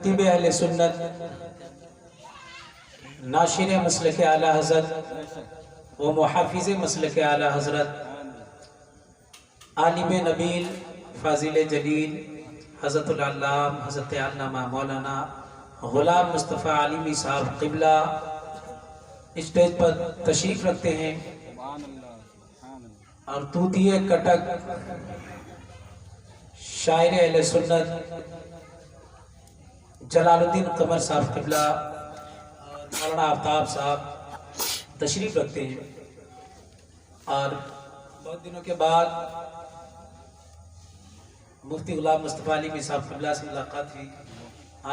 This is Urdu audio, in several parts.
خطیب اہل سنت، ناشر مسلک اعلیٰ حضرت و محافظ مسلک اعلیٰ حضرت، عالم نبیل، فاضل جلیل، حضرت العلام حضرت علامہ مولانا غلام مصطفیٰ علیمی صاحب قبلہ اسٹیج پر تشریف رکھتے ہیں، اور طوطیہ کٹک شاعر اہل سنت جلال الدین قمر صاحب قبلہ مولانا آفتاب صاحب تشریف رکھتے ہیں۔ اور بہت دنوں کے بعد مفتی غلام مصطفیٰ علیمی صاحب قبلہ سے ملاقات ہوئی۔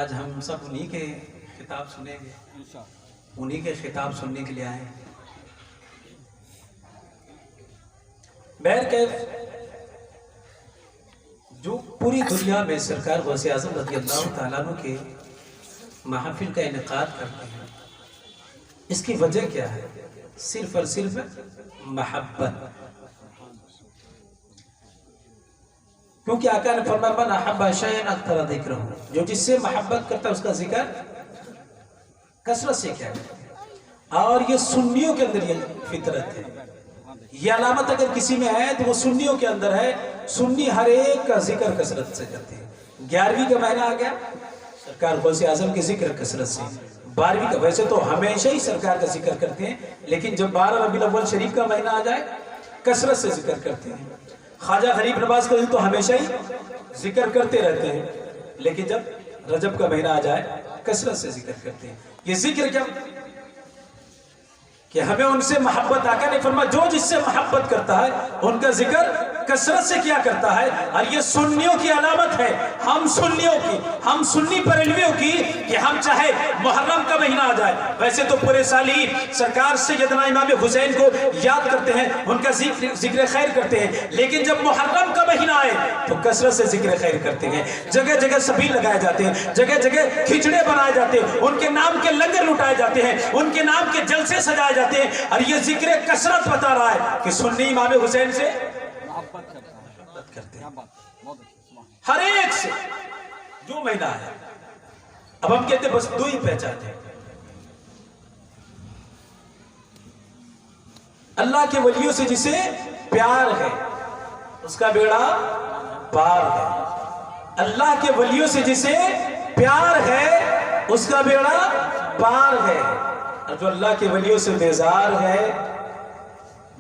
آج ہم سب انہی کے خطاب سنیں گے، انہی کے خطاب سننے کے لیے آئے ہیں۔ بہرکیف جو پوری دنیا میں سرکار غوث اعظم رضی اللہ تعالیٰ عنہ کے محافل کا انعقاد کرتے ہیں، اس کی وجہ کیا ہے؟ صرف اور صرف محبت۔ کیونکہ آقا نے فرمایا من احب شیئا اکثر ذکرہ، جو جس سے محبت کرتا ہے اس کا ذکر کثرت سے کیا ہے۔ اور یہ سنیوں کے اندر یہ فطرت ہے، یہ علامت اگر کسی میں ہے تو وہ سنیوں کے اندر ہے۔ سنی ہر ایک کا ذکر کثرت سے کرتے ہیں۔ 11ویں کا مہینہ آ گیا، سرکار غوث اعظم کے ذکر کثرت سے۔ 12ویں کا، ویسے تو ہمیشہ ہی سرکار کا ذکر کرتے ہیں، لیکن جب 12 ربیع الاول شریف کا مہینہ آ جائے کثرت سے ذکر کرتے ہیں۔ خواجہ غریب نواز کا تو ہمیشہ ہی ذکر کرتے رہتے ہیں، لیکن جب رجب کا مہینہ آ جائے کثرت سے ذکر کرتے ہیں۔ یہ ذکر کیا کہ ہمیں ان سے محبت، آقا نے فرمایا جو جس سے محبت کرتا ہے ان کا ذکر کثرت سے کیا کرتا ہے۔ اور یہ سنیوں کی علامت ہے، ہم سنیوں کی، ہم سنی بریلویوں کی، کہ ہم چاہے محرم کا مہینہ آ جائے، ویسے تو پورے سال ہی سرکار سیدنا امام حسین کو یاد کرتے ہیں، ان کا ذکر خیر کرتے ہیں، لیکن جب محرم کا مہینہ آئے تو کثرت سے ذکر خیر کرتے ہیں۔ جگہ جگہ سبیل لگائے جاتے ہیں، جگہ جگہ کھچڑے بنائے جاتے ہیں، ان کے نام کے لنگر لٹائے جاتے ہیں، ان کے نام کے جلسے سجائے جاتے ہیں۔ اور یہ ذکر کثرت بتا رہا ہے کہ سنی امام حسین سے محبت کرتے ہیں، ہر ایک سے جو مہینہ ہے۔ اب ہم کہتے ہیں بس دو ہی پہچاتے ہیں، اللہ کے ولیوں سے جسے پیار ہے اس کا بیڑا پار ہے، اللہ کے ولیوں سے جسے پیار ہے اس کا بیڑا پار ہے، اور جو اللہ کے ولیوں سے بیزار ہے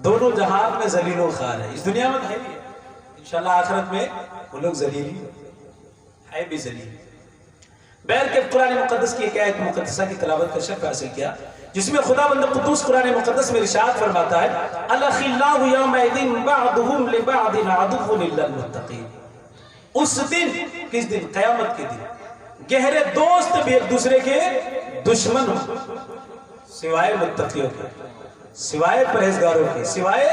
دونوں جہان میں ذلیل و خوار ہے۔ اس دنیا میں ہے بھی، انشاءاللہ آخرت میں وہ لوگ ذلیل ہے بھی ذلیل۔ بہرکیف قرآن مقدس کی ایک آیت مقدسہ کی تلاوت کا شرف حاصل کیا، جس میں خدا بند قدوس قرآن مقدس میں ارشاد فرماتا ہے الاخلاء یومئذ بعضهم لبعض عدو الا المتقین۔ اس دن، کس دن؟ قیامت کے دن، گہرے دوست بھی ایک دوسرے کے دشمن ہوں، سوائے متقیوں کے، سوائے پرہیزگاروں کے، سوائے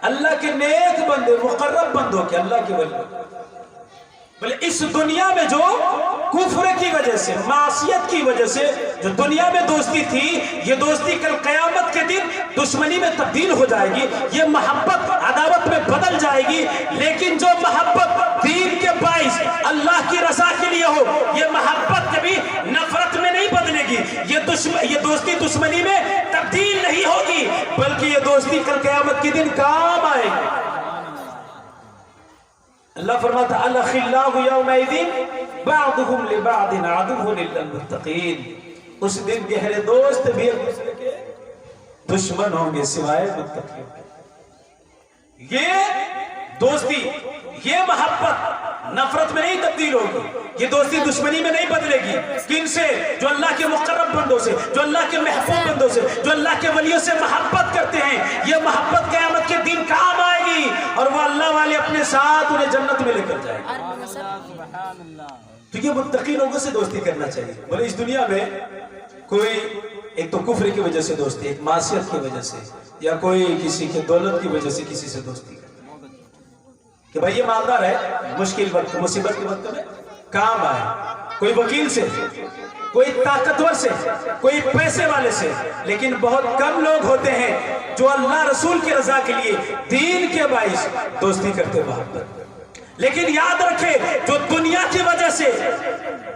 اللہ کے نیک بندے مقرب بندوں کے، اللہ کے ولی۔ بلے اس دنیا میں جو کفر کی وجہ سے، معصیت کی وجہ سے جو دنیا میں دوستی تھی، یہ دوستی کل قیامت کے دن دشمنی میں تبدیل ہو جائے گی، یہ محبت عداوت میں بدل جائے گی۔ لیکن جو محبت دین کے باعث اللہ کی رضا کے لیے ہو، یہ محبت کبھی نفرت میں نہیں بدلے گی، یہ دوستی دشمنی میں تبدیل نہیں ہوگی، بلکہ یہ دوستی کل قیامت کے دن کام آئے گی۔ اللہ فرماتا ہے الاخلاء یومئذ بعضهم لبعض عدو الا المتقین۔ اس دن گہرے دوست بھی ایک دوسرے کے دشمن ہوں گے سوائے متقیوں کے۔ یہ دوستی، یہ محبت نفرت میں نہیں تبدیل ہوگی، یہ دوستی دشمنی میں نہیں بدلے گی۔ کن سے؟ جو اللہ کے مقرب بندوں سے، جو اللہ کے محبوب بندوں سے، جو اللہ کے ولیوں سے محبت کرتے ہیں۔ یہ محبت قیامت کے دن کام آئے گی، اور وہ اللہ والے اپنے ساتھ انہیں جنت میں لے کر جائیں گے۔ تو یہ متقی لوگوں سے دوستی کرنا چاہیے۔ بولے اس دنیا میں کوئی ایک تو کفر کی وجہ سے دوستی، ایک معصیت کی وجہ سے، یا کوئی کسی کے دولت کی وجہ سے کسی سے دوستی کرتا کہ بھائی یہ مالدار ہے، مشکل وقت مصیبت کے وقت میں کام آئے، کوئی وکیل سے، کوئی طاقتور سے، کوئی پیسے والے سے۔ لیکن بہت کم لوگ ہوتے ہیں جو اللہ رسول کی رضا کے لیے دین کے باعث دوستی کرتے محبت۔ لیکن یاد رکھے جو دنیا کی وجہ سے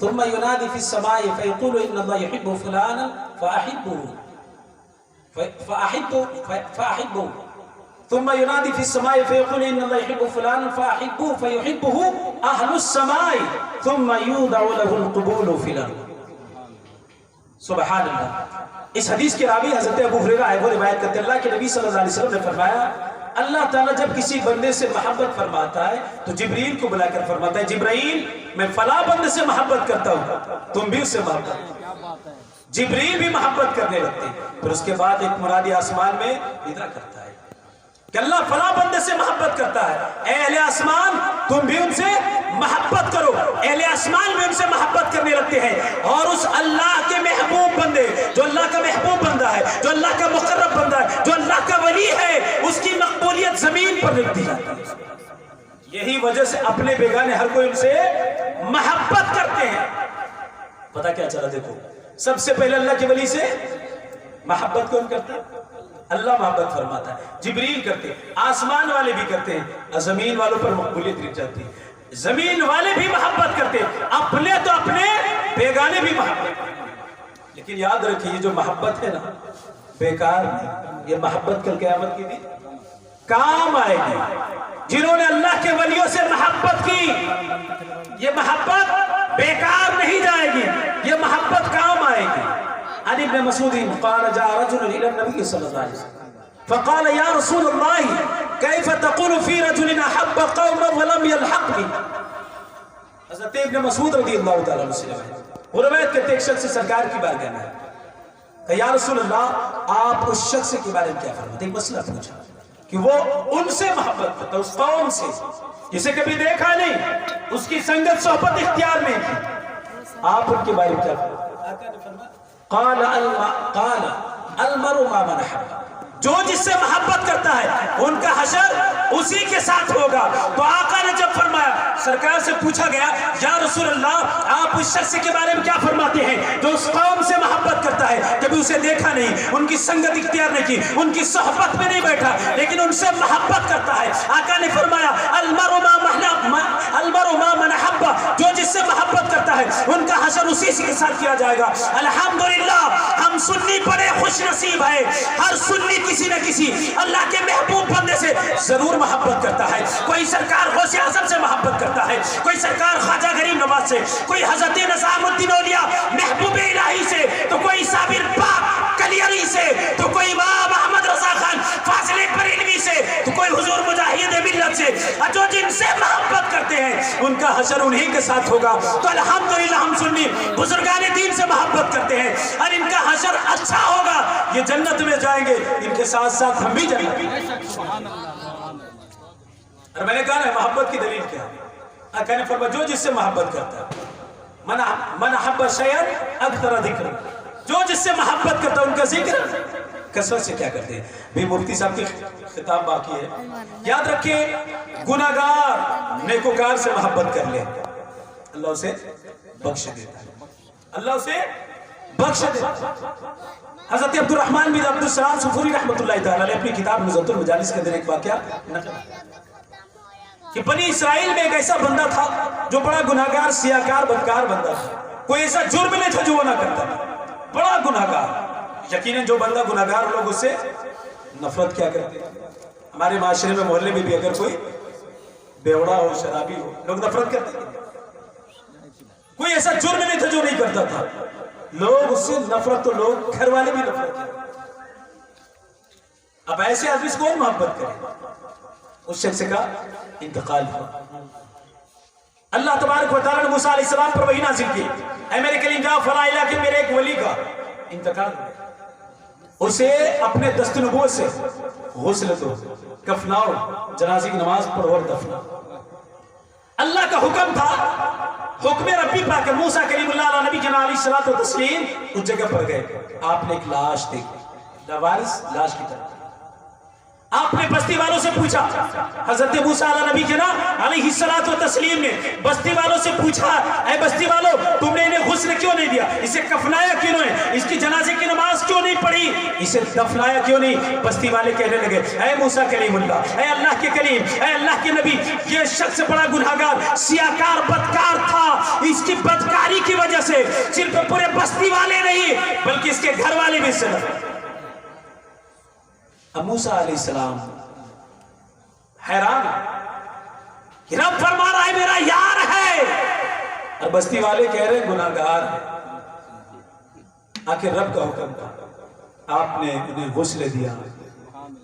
ثم ينادي في السماء فيقول إن الله يحب فلانا فأحبه ثم ينادي في السماء فيقول إن الله يحب فلانا فأحبه فيحبه أهل السماء ثم يوضع له القبول في الأرض. سبحان اللہ. اس حدیث کے راوی حضرت ابو ہریرہ ہے، وہ روایت کرتے ہیں اللہ کے نبی صلی اللہ علیہ وسلم نے فرمایا اللہ تعالیٰ جب کسی بندے سے محبت فرماتا ہے تو جبریل کو بلا کر فرماتا ہے جبرائیل میں فلاں بندے سے محبت کرتا ہوں، تم بھی اس سے محبت. جبریل بھی محبت کرنے لگتے ہیں. پھر اس کے بعد ایک منادی آسمان میں ندا کرتا ہے کہ اللہ فلاں بندے سے محبت کرتا ہے، اے اہل آسمان تم بھی ان سے محبت کرو. اہل آسمان بھی ان سے محبت کرنے لگتے ہیں اور اس اللہ کے محبوب بندے، جو اللہ کا محبوب بندہ ہے، جو اللہ کا مقرب بندہ ہے، جو اللہ کا ولی ہے، اس کی مقبولیت زمین پر لکھ دی جاتی ہے. یہی وجہ سے اپنے بیگانے ہر کوئی ان سے محبت کرتے ہیں. پتہ کیا چلا؟ دیکھو سب سے پہلے اللہ کے ولی سے محبت کون کرتا ہے؟ اللہ محبت فرماتا ہے. جبریل کرتے، آسمان والے بھی کرتے ہیں، زمین والوں پر مقبولیت لکھ جاتی ہے. زمین والے بھی محبت کرتے، اپنے تو اپنے بیگانے بھی محبت. لیکن یاد رکھیے یہ جو محبت ہے نا بیکار نہیں، یہ محبت کل قیامت کی بھی کام آئے گی. جنہوں نے اللہ کے ولیوں سے محبت کی یہ محبت بیکار نہیں جائے گی، یہ محبت کام آئے گی. عن ابن مسعود قال جاء رجل الى النبي صلى الله عليه وسلم فقال يا رسول الله كيف تقول في رجل احب قوما ولم يلحق بي. حضرت ابن مسعود رضی اللہ تعالی عنہ سے وہ روایت کرتے ایک شخص سے سرکار کی بارگاہ میں کہ یا رسول اللہ آپ اس شخص کے بارے میں کیا فرماتے ہیں؟ ایک مسئلہ پوچھا کہ وہ ان سے محبت کرتا، اس قوم سے جسے کبھی دیکھا نہیں، اس کی سنگت صحبت اختیار نہیں کی، آپ ان کے بارے میں کیا فرماتے ہیں؟ قال المرء مع من احب. جو جس سے محبت کرتا ہے ان کا حشر اسی کے ساتھ ہوگا. تو آقا نے جب فرمایا، سرکار سے پوچھا گیا یا رسول اللہ آپ اس شخص کے بارے میں کیا فرماتے ہیں جو اس قوم سے محبت کرتا ہے، کبھی اسے دیکھا نہیں، ان کی سنگت اختیار نہیں کی، ان کی صحبت میں نہیں بیٹھا، لیکن ان سے محبت کرتا ہے. آقا نے فرمایا المرء مع من احب. جو جس سے محبت کرتا ہے ان کا حشر اسی کے ساتھ کیا جائے گا. الحمدللہ ہم سنی بڑے خوش نصیب ہیں. ہر سنی کسی نہ کسی اللہ کے محبوب بندے سے ضرور محبت کرتا ہے. کوئی سرکار غوث اعظم سے محبت کرتا ہے، کوئی سرکار خواجہ غریب نواز سے، کوئی حضرت نظام الدین اولیاء محبوب الہی سے، تو کوئی صابر پاک کلیری سے، تو کوئی امام احمد رضا خان فاضل بریلوی سے، تو کوئی حضور مجاہد ملت سے. جو جن سے محبت کرتے ہیں ان کا حشر انہی کے ساتھ ہوگا. تو الحمدللہ ہم سنی بزرگان دین سے محبت کرتے ہیں اور ان کا حشر اچھا ہوگا، یہ جنت میں جائیں گے، ان کے ساتھ ساتھ ہم بھی جنت میں. اور میں نے کہا نا محبت کی دلیل کیا ہے؟ آقا نے فرمایا جو جس سے محبت کرتا ہے من احب شیئا اکثر ذکر. جو جس سے محبت کرتا ہے ان کا ذکر کثرت سے کیا کرتے ہیں. بھی مفتی صاحب کی خطاب باقی ہے، یاد رکھیں گناہگار نیکوکار سے محبت کر لے اللہ اسے بخش دیتا ہے، اللہ اسے بخش دیتا ہے. حضرت عبد الرحمن بن عبد السلام صفوری رحمۃ اللہ تعالی علیہ اپنی کتاب نزہۃ المجالس کے اندر ایک واقعہ نقل کہ بنی اسرائیل میں ایک ایسا بندہ تھا جو بڑا گناہگار سیاہکار بدکار بندہ تھا. کوئی ایسا جرم نہیں تھا جو وہ نہ کرتا تھا، بڑا گناہگار. یقیناً جو بندہ گناہگار لوگ اس سے نفرت کیا کرتے ہیں. ہمارے معاشرے میں محلے میں بھی اگر کوئی بیوڑا ہو شرابی ہو لوگ نفرت کرتے ہیں. کوئی ایسا جرم نہیں تھا جو نہیں کرتا تھا. لوگ اس سے نفرت، تو لوگ گھر والے بھی نفرت کرتے. اب ایسے آدمی سے کون محبت کرے؟ اس شخص کا انتقال ہوا. اللہ تبارک و تعالیٰ نے موسیٰ علیہ السلام پر وحی نازل کی، اے میرے کلیم جاؤ فلاں علاقے میرے ایک ولی کا انتقال ہوا، اسے اپنے دست نبوت سے غسل دو، کفناؤ، جنازے کی نماز پڑھو اور دفناؤ. اللہ کا حکم تھا، حکم ربی پاک. موسیٰ کلیم اللہ علیہ نبی جناب علیہ الصلوۃ والتسلیم اس جگہ پر گئے. آپ نے ایک لاش دیکھی، لاوارث لاش کی طرح. آپ نے بستی والوں سے پوچھا، حضرت موسیٰ علیہ نبی جناب علیہ الصلوۃ والتسلیم نے بستی والوں سے پوچھا، اے بستی والوں تم نے انہیں غسل کیوں نہیں دیا؟ اسے کفنایا کیوں نہیں؟ اس کی جنازے کی نماز کیوں نہیں پڑھی؟ اسے دفنایا کیوں نہیں؟ بستی والے کہنے لگے، اے موسیٰ کلیم اللہ، اے اللہ کے کلیم، اے اللہ کے نبی، یہ شخص بڑا گناہگار، سیاہکار، بدکار تھا. اس کی بدکاری کی وجہ سے صرف پورے بستی والے نہیں بلکہ اس کے گھر والے بھی سے لگے. اب موسیٰ علیہ السلام حیران، رب فرما رہا ہے میرا یار ہے، اور بستی والے کہہ رہے گناہگار ہے. آخر رب کا حکم تھا، آپ نے انہیں غسل دیا،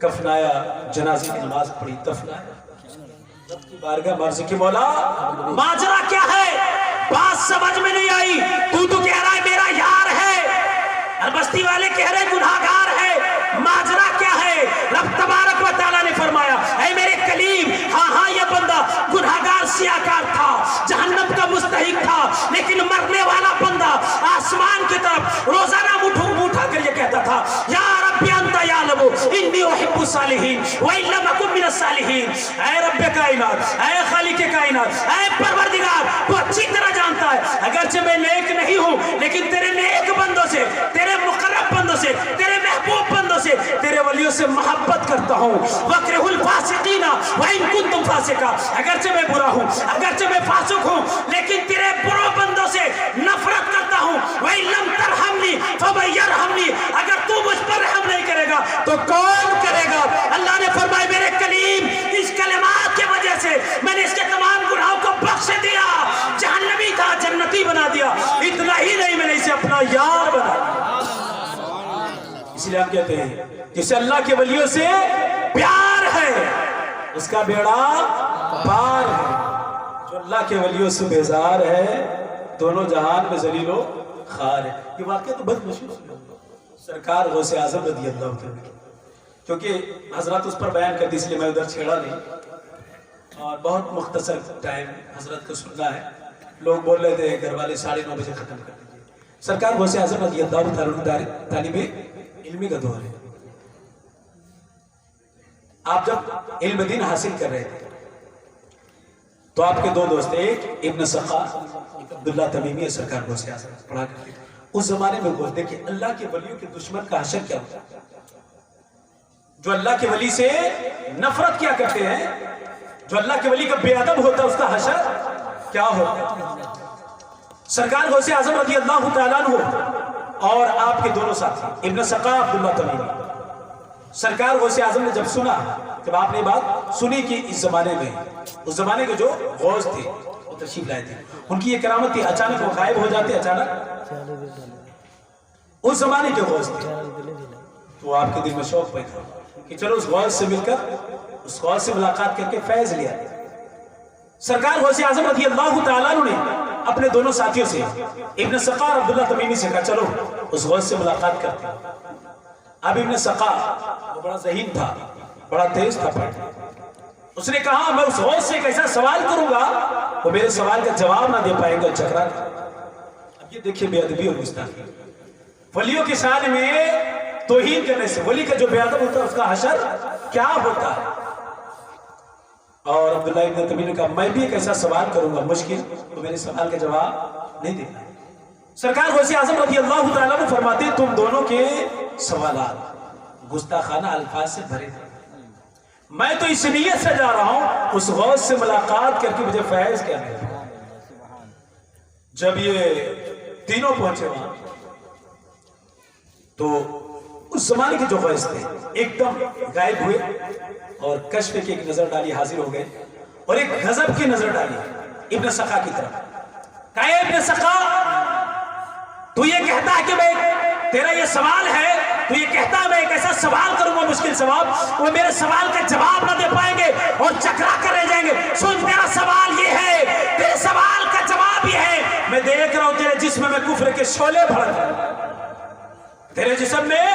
کفنایا، جنازے کی نماز پڑھی، دفنایا. رب کی بارگاہ مرض کی مولا ماجرا کیا ہے؟ بات سمجھ میں نہیں آئی. تو کہہ رہا ہے میرا یار ہے، اور بستی والے کہہ رہے گناہگار ہے. ماجرا کیا ہے؟ رب تبارک و تعالیٰ نے فرمایا، اے میرے کلیم، ہاں یہ بندہ گناہگار سیاہکار تھا، جہنم کا مستحق تھا، لیکن مرنے والا بندہ آسمان کی طرف روزانہ منہ اٹھا کر یہ کہتا تھا، یا رب انت یعلم انی احب الصالحین وان لم اکن من الصالحین. اے رب کائنات، اے خالق کائنات، اے پروردگار، تو اچھی طرح جانتا ہے اگرچہ میں نیک نہیں ہوں لیکن تیرے نیک بندوں سے، تیرے مقرب بندوں سے، تیرے محبوب بندوں سے، تیرے ولیوں سے محبت کرتا ہوں. وَاكْرِهُ الْفَاسِقِينَ وَإِن كُنتُمْ فَاسِقًا، اگرچہ میں برا ہوں، اگرچہ میں فاسق ہوں، لیکن تیرے برو بندوں سے نفرت کرتا ہوں. وَإِن لَمْ تَرْحَمْنِي فَمَن يَرْحَمْنِي، اگر تو مجھ پر رحم نہیں کرے گا تو کون کرے گا؟ اللہ نے فرمایا میرے کلیم، اس کلمات کی وجہ سے میں نے اس کے تمام گناہوں کو بخش دیا. جہنمی تھا جنتی بنا دیا. اتنا ہی نہیں، میں نے اسے اپنا یار بنا دیا. اس لیے ہم کہتے ہیں جسے اللہ کے ولیوں سے پیار ہے اس کا بیڑا پار ہے. جو اللہ کے ولیوں سے بیزار ہے دونوں جہان میں ذلیل و خوار ہے. یہ واقعہ تو بہت مشہور ہے، سرکار غوث اعظم رضی اللہ عنہ، کیونکہ حضرت اس پر بیان کرتی اس لیے میں ادھر چھیڑا نہیں، اور بہت مختصر ٹائم حضرت کو سننا ہے. لوگ بول رہے تھے گھر والے 9:30 بجے ختم کر دیجیے. سرکار غوث اعظم رضی اللہ عنہ طالب علمی کا دور ہے. آپ جب علم دین حاصل کر رہے تھے تو آپ کے دو دوست، ایک ابن سقا، ایک عبداللہ تمیمی، سرکار غوث اعظم پڑھا کرتے تھے. اس زمانے میں بولتے کہ اللہ کے ولیوں کے دشمن کا حشر کیا ہوتا ہے؟ جو اللہ کے ولی سے نفرت کیا کرتے ہیں، جو اللہ کے ولی کا بے ادب ہوتا ہے، اس کا حشر کیا ہوتا ہے؟ سرکار غوث اعظم رضی اللہ تعالیٰ عنہ اور آپ کے دونوں ساتھی ابن سقا، عبداللہ تمیمی، سرکار غوث اعظم نے جب سنا، جب آپ نے بات سنی کہ اس زمانے میں، اس زمانے کے جو غوث تھے وہ تشریف لائے تھے، ان کی یہ کرامت تھی، اچانک وہ غائب ہو جاتے، اچانک اس زمانے کے غوث تھے. تو آپ کے دل میں شوق پیدا کہ چلو اس غوث سے مل کر، اس غوث سے ملاقات کر کے فیض لیا. سرکار غوث اعظم رضی اللہ تعالیٰ عنہ نے اپنے دونوں ساتھیوں سے، ابن سقا اور عبداللہ تمیمی سے کہا چلو اس غوث سے ملاقات کرتے ہیں. اب ابن سقا وہ بڑا ذہین تھا، بڑا تیز تھا پڑھنے. اس نے کہا میں اس غوث سے ایک ایسا سوال کروں گا وہ میرے سوال کا جواب نہ دے پائیں گے اور چکرا دے. اب یہ دیکھیں بے ادبی اور گستاخی. ولیوں کے شان میں توہین کرنے سے ولی کا جو بے ادب ہوتا ہے اس کا حشر کیا ہوتا ہے. اور عبداللہ ابن تمیمی نے کہا میں بھی ایک ایسا سوال کروں گا مشکل، تو میرے سوال کا جواب نہیں دینا. سرکار غوث اعظم رضی اللہ تعالیٰ نے فرماتے تم دونوں کے سوالات گستاخانہ الفاظ سے بھرے تھے. میں تو اس نیت سے جا رہا ہوں اس غوث سے ملاقات کر کے مجھے فیض کیا ہے. جب یہ تینوں پہنچے وہاں تو اس زمانے کے جو غوث تھے ایک دم غائب ہوئے اور کشف کی ایک نظر ڈالی حاضر ہو گئے اور ایک غضب کی نظر ڈالی ابن سقا کی طرف. کہا ابن سقا تو یہ کہتا ہے کہ میں تیرا یہ سوال ہے، تو یہ کہتا ہے میں ایک ایسا سوال کروں گا مشکل سوال، وہ میرے سوال کا جواب نہ دے پائیں گے اور چکرا کر رہ جائیں گے. سن، تیرا سوال یہ ہے، تیرے سوال کا جواب یہ ہے، میں دیکھ رہا ہوں تیرے جسم میں کفر کے شعلے بھڑک رہے ہیں، تیرے جسم میں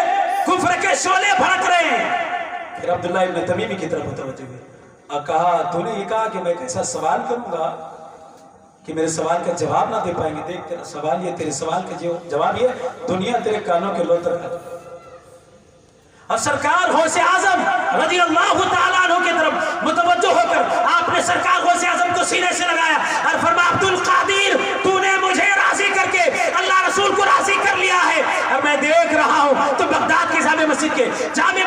کفر کے شعلے بھڑک رہے ہیں. پھر عبداللہ ابن تمیمی کی طرف متوجہ ہوئے اور کہا تو نے یہ کہا کہ میں ایک ایسا سوال کروں گا کہ میرے سوال کا جواب نہ دے پائیں گے. دیکھ تیرا سوال یہ، تیرے سوال کا جواب یہ، دنیا تیرے کانوں کے لوتر ہے. اور سرکار غوث اعظم رضی اللہ تعالیٰ عنہ کی طرف متوجہ ہو کر آپ نے سرکار غوث اعظم کو سینے سے لگایا اور فرمایا عبد القادر تو نے مجھے راضی کر کے اللہ رسول کو راضی کر لیا ہے، اور میں دیکھ رہا ہوں تو بغداد کی جامع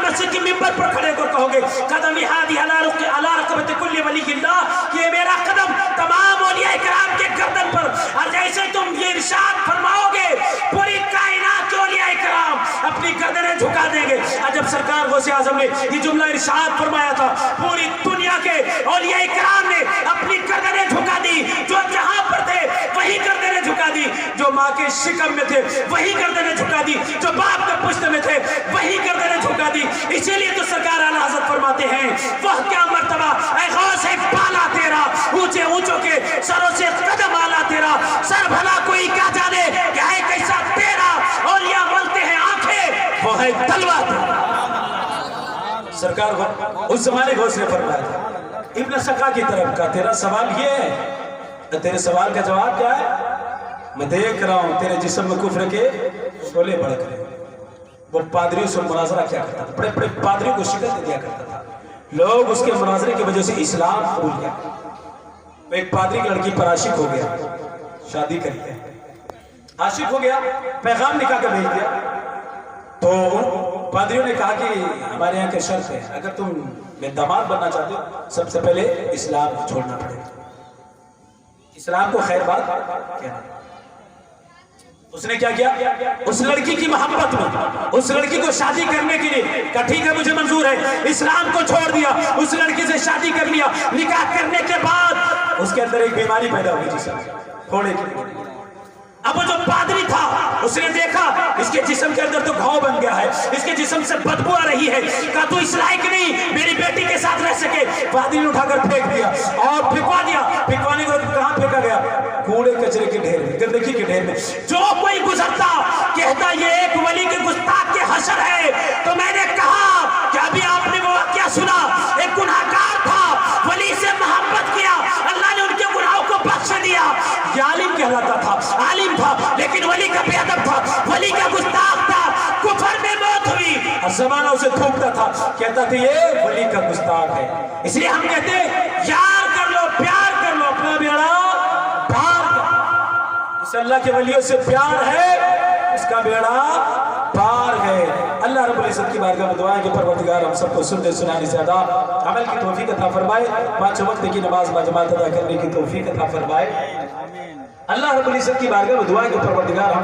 مسجد کی ممبر پر کھڑے کو کہو گے قدمی ہادی علی رقبت کل ولی اللہ، کہ میرا قدم تمام اولیاء کرام کے گردن پر، اور جیسے تم یہ ارشاد فرماؤ گے پوری کائنات کے اولیاء کرام اپنی گردنیں جھکا دیں گے. جب سرکار غوث اعظم نے یہ جملہ ارشاد فرمایا تھا، پوری دنیا کے اولیاء کرام نے اپنی گردنیں جھکا دی. جو جہاں پر تھے وہی گردنیں جھکا دی، جو ماں کے شکم میں تھے وہی گردنیں جھکا دی، جو باپ کے پشت میں تھے وہی گردنیں جھکا دی. اسی لیے تو سرکار اعلیٰ حضرت فرماتے ہیں وہ کیا مرتبہ اے غوث بالا تیرا، اونچے اونچوں کے سروں سے قدم آلا تیرا، سر بھلا کوئی کیا جانے کہ ہے کیسا تیرا، اولیاء بولتے ہیں آنکھیں وہ ہے تلوار. سرکار اس زمانے غوث نے فرمایا تھا ابن سقا کی طرف کا تیرا سوال یہ ہے، تیرے سوال کا جواب کیا ہے؟ میں دیکھ رہا ہوں تیرے جسم میں کفر کے شعلے بھڑک رہے ہیں. وہ پادریوں سے مناظرہ کیا کرتا تھا، بڑے بڑے پادریوں کو شکست دیا کرتا تھا، لوگ اس کے مناظرے کی وجہ سے اسلام قبول کیا. ایک پادری کی لڑکی پر عاشق ہو گیا، شادی کر لیا، عاشق ہو گیا، پیغام نکاح کا بھیج دیا. تو پادریوں نے کہا کہ ہمارے یہاں کے شرط ہے، اگر تم داماد بننا چاہتے ہو سب سے پہلے اسلام چھوڑنا پڑے گا، اسلام کو خیر بات کہنا. اس نے کیا کیا؟ اس لڑکی کی محبت میں اس لڑکی کو شادی کرنے کے لیے کہا ٹھیک ہے مجھے منظور ہے، اسلام کو چھوڑ دیا، اس لڑکی سے شادی کر لیا. نکاح کرنے کے بعد اس کے اندر ایک بیماری پیدا ہوئی جسم پھوڑے کی. اب وہ جو پادری تھا اس نے دیکھا اس کے جسم کے اندر تو گھاؤ بن گیا ہے، اس کے جسم سے بدبو آ رہی ہے. کہا تو اس لائق نہیں میری بیٹی کے ساتھ رہ سکے. پادری نے اٹھا کر پھینک دیا اور پھینکوا دیا. پھینکوانے کے بعد کہاں پھینکا گیا؟ کوڑے کچرے کے ڈھیر میں، گندگی کے ڈھیر میں. جو کوئی گزرتا کہتا یہ ایک ولی کے گستاخ کے حشر ہے. تو میں نے کہا کہ ابھی آپ نے وہ واقعہ سنا، ایک گناہگار تھا، ولی سے محبت کیا، اللہ نے ان کے گناہوں کو بخش دیا. یہ عالم کہلاتا تھا، عالم تھا لیکن ولی کا بے ادب تھا، ولی کا گستاخ تھا. کفر میں موت ہوئی اور زمانہ اسے تھوکتا تھا، کہتا تھا یہ ولی کا گستاخ ہے. اس لیے ہم کہتے ہیں یار کر لو، پیار کر لو، اپنا بیڑا پار کر لو. اس اللہ کے ولیوں سے پیار ہے اس کا بیڑا پار ہے. اللہ رب العزت کی بارگاہ میں دعا ہے کہ پروردگار ہم سب کو سننے سنانے سے زیادہ عمل کی توفیق عطا فرمائے، 5 وقت کی نماز باجماعت ادا کرنے کی توفیق عطا فرمائے. اللہ رب العزت کی بارگاہ میں دعا ہے کہ پروردگار ہم